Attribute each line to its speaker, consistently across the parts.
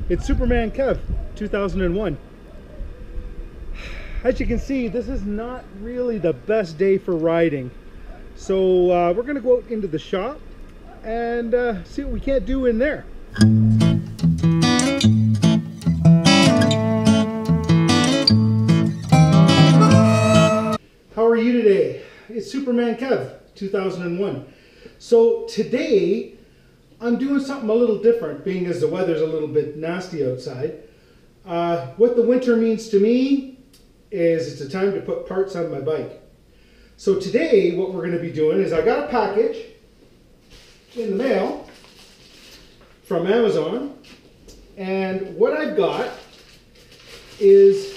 Speaker 1: It's Superman Kev 2001. As you can see, this is not really the best day for riding. So we're going to go out into the shop and see what we can't do in there. How are you today? It's Superman Kev 2001. So today I'm doing something a little different, being as the weather's a little bit nasty outside. What the winter means to me is it's a time to put parts on my bike. So today what we're going to be doing is I got a package in the mail from Amazon, and what I've got is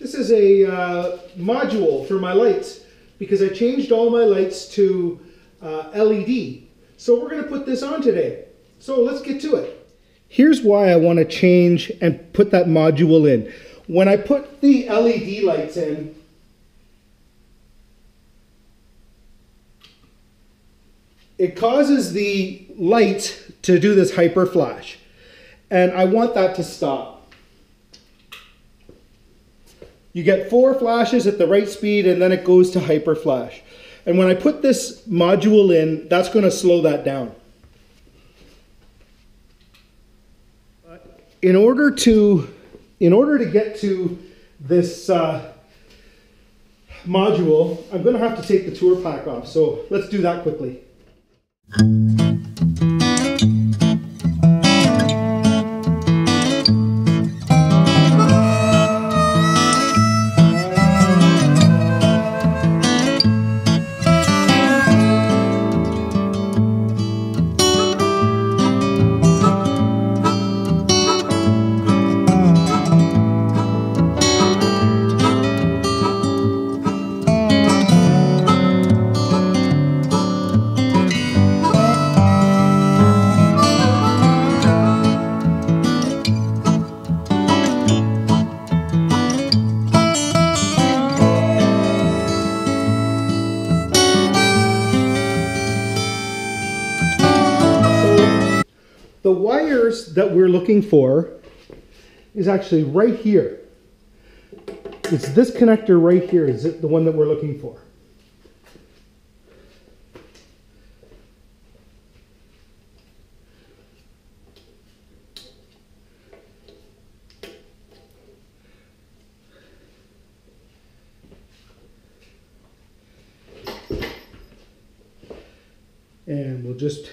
Speaker 1: this is a module for my lights, because I changed all my lights to LED. So we're going to put this on today. So let's get to it. Here's why I want to change and put that module in. When I put the LED lights in, it causes the light to do this hyper flash. And I want that to stop. You get 4 flashes at the right speed and then it goes to hyper flash. And when I put this module in, that's going to slow that down. In order to get to this module, I'm going to have to take the tour pack off. So let's do that quickly. The wires that we're looking for is actually right here. It's this connector right here is the one that we're looking for. And we'll just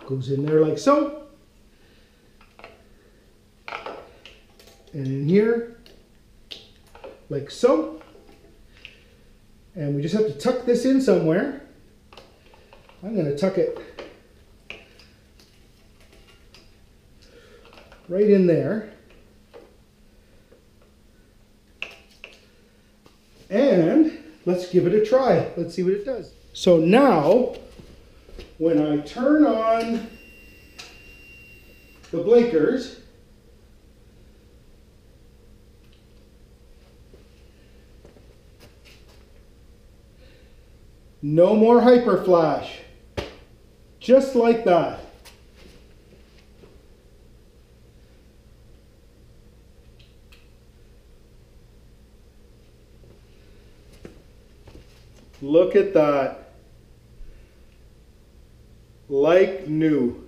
Speaker 1: goes in there like so, and in here like so, and we just have to tuck this in somewhere. I'm going to tuck it right in there, and let's give it a try. Let's see what it does. So now when I turn on the blinkers, no more hyper flash, just like that. Look at that. Like new.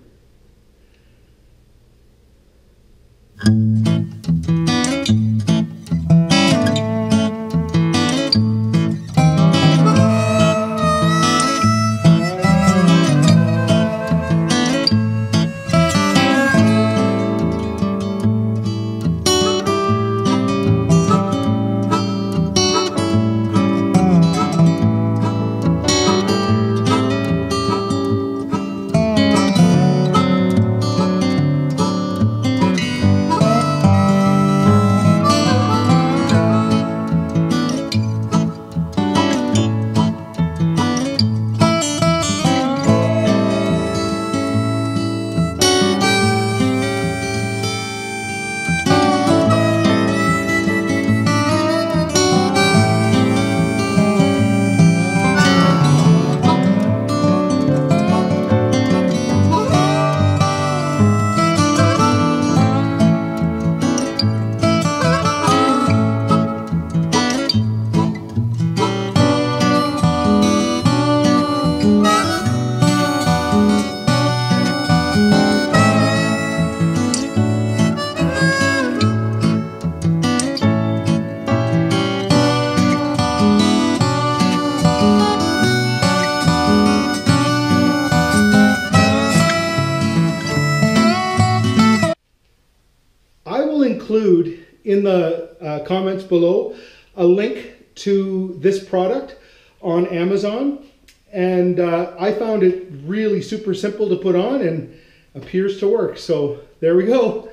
Speaker 1: include in the comments below a link to this product on Amazon, and I found it really super simple to put on and appears to work. So there we go.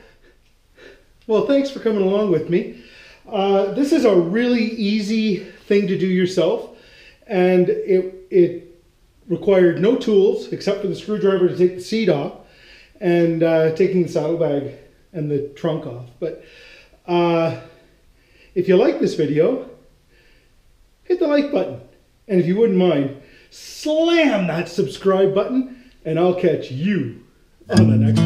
Speaker 1: Well, thanks for coming along with me. This is a really easy thing to do yourself, and it required no tools except for the screwdriver to take the seat off and taking the saddlebag and the trunk off. But if you like this video, hit the like button. And if you wouldn't mind, slam that subscribe button, and I'll catch you on the next one.